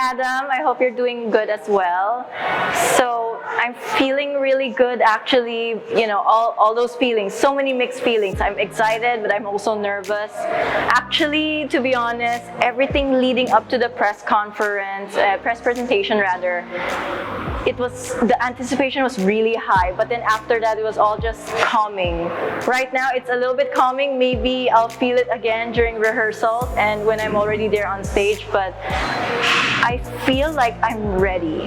Adam. I hope you're doing good as well. So I'm feeling really good actually, all those feelings, so many mixed feelings. I'm excited, but I'm also nervous. Actually, to be honest, everything leading up to the press presentation rather, the anticipation was really high, but then after that it was all just calming. Right now it's a little bit calming. Maybe I'll feel it again during rehearsals and when I'm already there on stage, but I feel like I'm ready.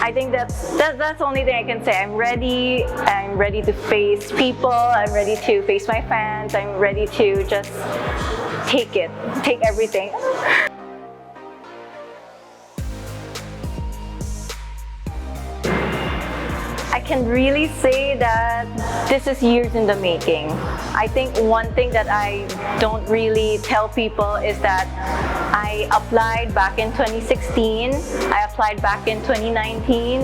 I think that's the only thing I can say. I'm ready to face people, I'm ready to face my fans, I'm ready to just take everything. I can really say that this is years in the making. I think one thing that I don't really tell people is that I applied back in 2016, I applied back in 2019,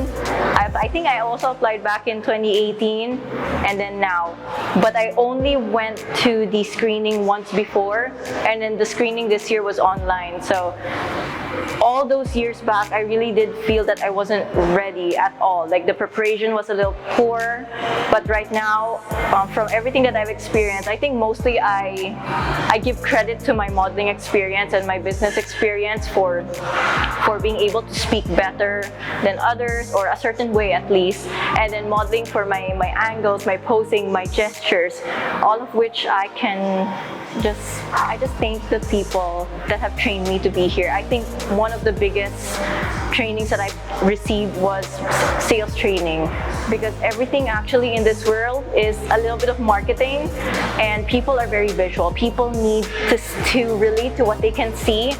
I think I also applied back in 2018, and then now. But I only went to the screening once before, and then the screening this year was online. So all those years back, I really did feel that I wasn't ready at all. Like the preparation was a little poor, but right now, from everything that I've experienced, I think mostly I give credit to my modeling experience and my business experience for being able to speak better than others, or a certain way at least, and then modeling for my angles, my posing, my gestures, all of which I just thank the people that have trained me to be here. I think one of the biggest trainings that I've received was sales training, because everything actually in this world is a little bit of marketing, and people are very visual. People need to relate to what they can see,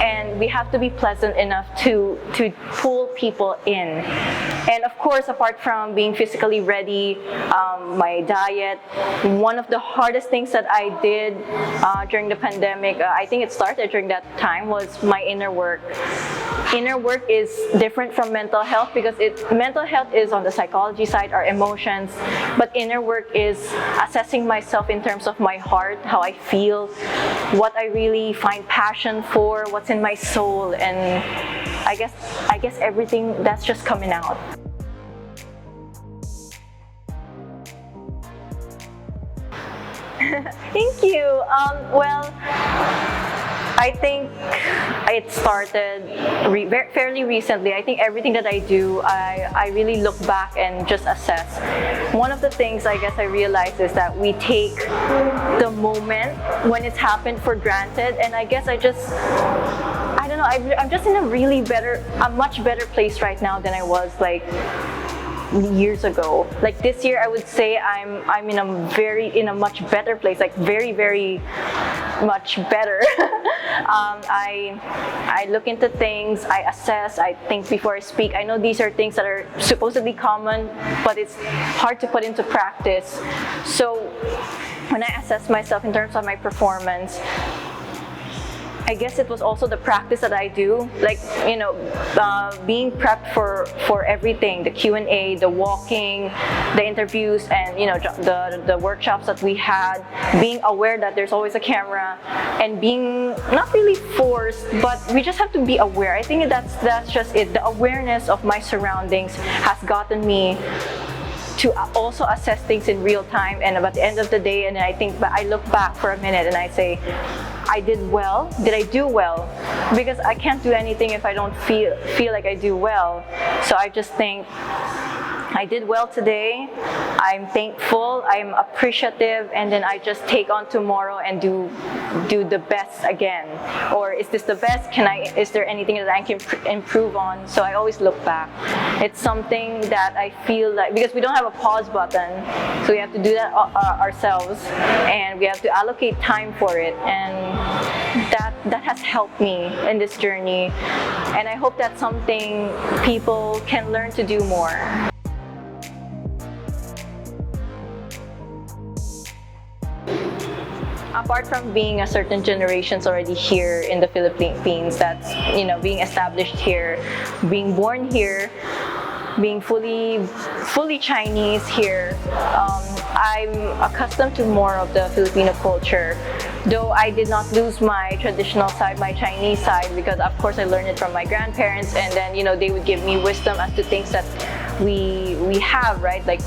and we have to be pleasant enough to pull people in. And of course, apart from being physically ready, my diet, one of the hardest things that I did during the pandemic, I think it started during that time, was my inner work. Inner work is different from mental health, because mental health is on the psychology side, our emotions, but inner work is assessing myself in terms of my heart, how I feel, what I really find passion for, what's in my soul, and I guess everything that's just coming out. Thank you. Well, I think it started fairly recently. I think everything that I do, I really look back and just assess. One of the things I guess I realized is that we take the moment when it's happened for granted, and I guess I don't know, I'm just in a much better place right now than I was like years ago. Like this year, I would say I'm in a much better place, like very, very much better. I look into things, I assess, I think before I speak. I know these are things that are supposedly common, but it's hard to put into practice. So when I assess myself in terms of my performance, I guess it was also the practice that I do, like, being prepped for everything, the Q&A, the walking, the interviews, and the workshops that we had, being aware that there's always a camera, and being not really forced, but we just have to be aware. I think that's just it. The awareness of my surroundings has gotten me to also assess things in real time, and at the end of the day, and I look back for a minute and I say, I did well. Did I do well? Because I can't do anything if I don't feel like I do well. So I just think I did well today. I'm thankful, I'm appreciative, and then I just take on tomorrow and do the best again. Or is this the best? Is there anything that I can improve on? So I always look back. It's something that I feel like, because we don't have a pause button, so we have to do that ourselves, and we have to allocate time for it, and that has helped me in this journey, and I hope that's something people can learn to do more. Apart from being a certain generations already here in the Philippines, that's being established here, being born here, being fully Chinese here, I'm accustomed to more of the Filipino culture. Though I did not lose my traditional side, my Chinese side, because of course I learned it from my grandparents, and then they would give me wisdom as to things that we have, right? Like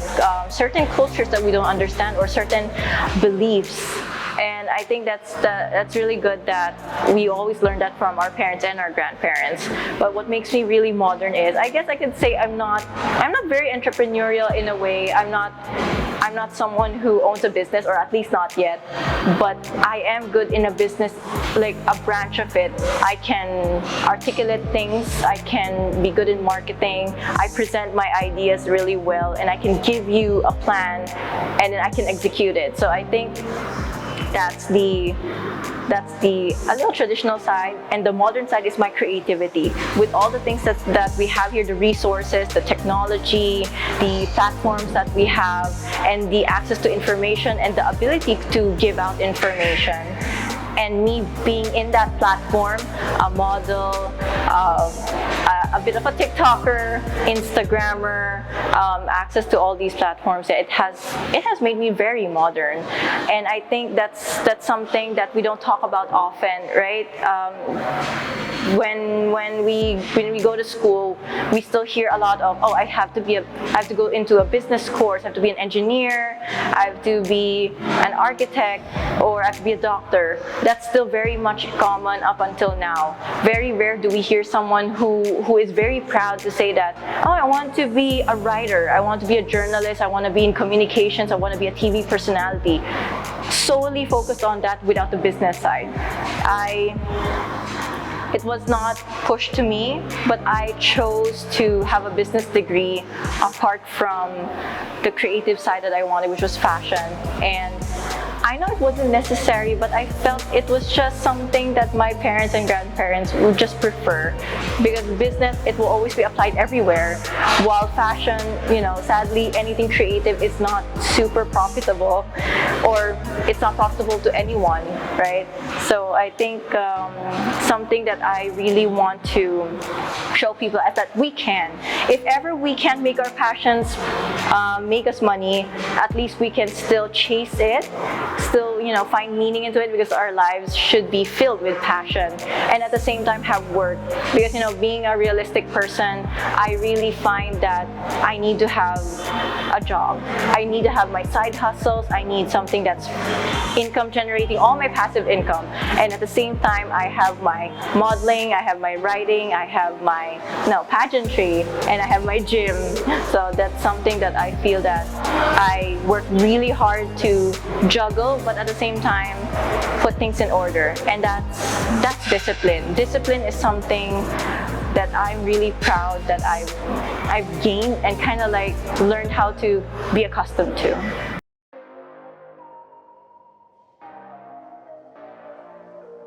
certain cultures that we don't understand, or certain beliefs. And I think that's really good that we always learn that from our parents and our grandparents. But what makes me really modern is, I guess I could say I'm not very entrepreneurial in a way. I'm not someone who owns a business, or at least not yet. But I am good in a business, like a branch of it. I can articulate things. I can be good in marketing. I present my ideas really well, and I can give you a plan, and then I can execute it. So I think that's the a little traditional side, and the modern side is my creativity. With all the things that we have here, the resources, the technology, the platforms that we have, and the access to information and the ability to give out information. And me being in that platform, a model, a bit of a TikToker, Instagrammer, access to all these platforms, it has made me very modern. And I think that's something that we don't talk about often, right? When we go to school, we still hear a lot of, oh, I have to go into a business course, I have to be an engineer, I have to be an architect, or I have to be a doctor. That's still very much common up until now. Very rare do we hear someone who is very proud to say that, oh, I want to be a writer, I want to be a journalist, I want to be in communications, I want to be a TV personality. Solely focused on that without the business side. It was not pushed to me, but I chose to have a business degree apart from the creative side that I wanted, which was fashion. And I know it wasn't necessary, but I felt it was just something that my parents and grandparents would just prefer, because business, it will always be applied everywhere, while fashion, sadly, anything creative is not super profitable, or it's not profitable to anyone, right? So I think something that I really want to show people is that we can. If ever we can't make our passions make us money, at least we can still chase it, still find meaning into it, because our lives should be filled with passion, and at the same time have work. Because being a realistic person, I really find that I need to have a job. I need to have my side hustles. I need something that's income generating, all my passive income, and at the same time I have my modeling, I have my writing, I have my pageantry, and I have my gym. So that's something that I feel that I work really hard to juggle, but at the same time put things in order. And that's discipline. Discipline is something that I'm really proud that I've gained and kind of like learned how to be accustomed to.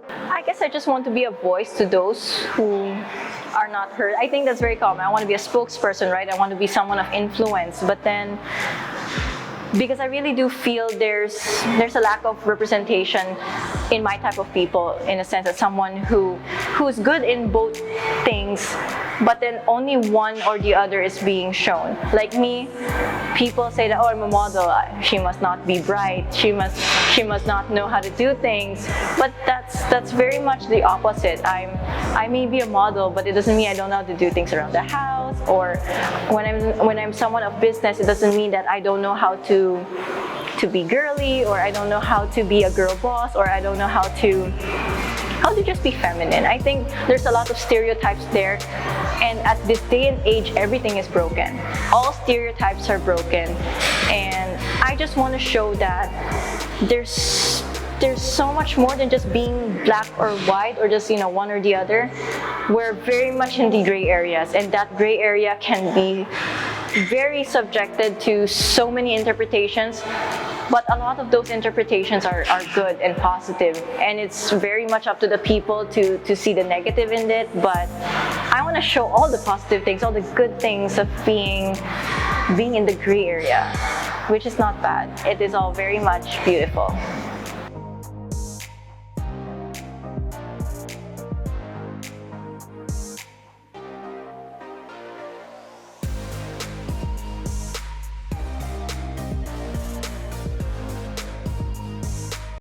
I guess I just want to be a voice to those who are not heard. I think that's very common. I want to be a spokesperson, right? I want to be someone of influence, but then because I really do feel there's a lack of representation in my type of people, in a sense that someone who's good in both things, but then only one or the other is being shown. Like me, people say that, oh, I'm a model, she must not be bright, she must not know how to do things, but that's very much the opposite. I may be a model, but it doesn't mean I don't know how to do things around the house, or when I'm someone of business, it doesn't mean that I don't know how to be girly, or I don't know how to be a girl boss, or I don't know how to just be feminine. I think there's a lot of stereotypes there, and at this day and age, everything is broken. All stereotypes are broken, and I just want to show that there's so much more than just being black or white, or just one or the other. We're very much in the gray areas, and that gray area can be very subjected to so many interpretations, but a lot of those interpretations are good and positive, and it's very much up to the people to see the negative in it. But I want to show all the positive things, all the good things of being in the gray area, which is not bad. It is all very much beautiful.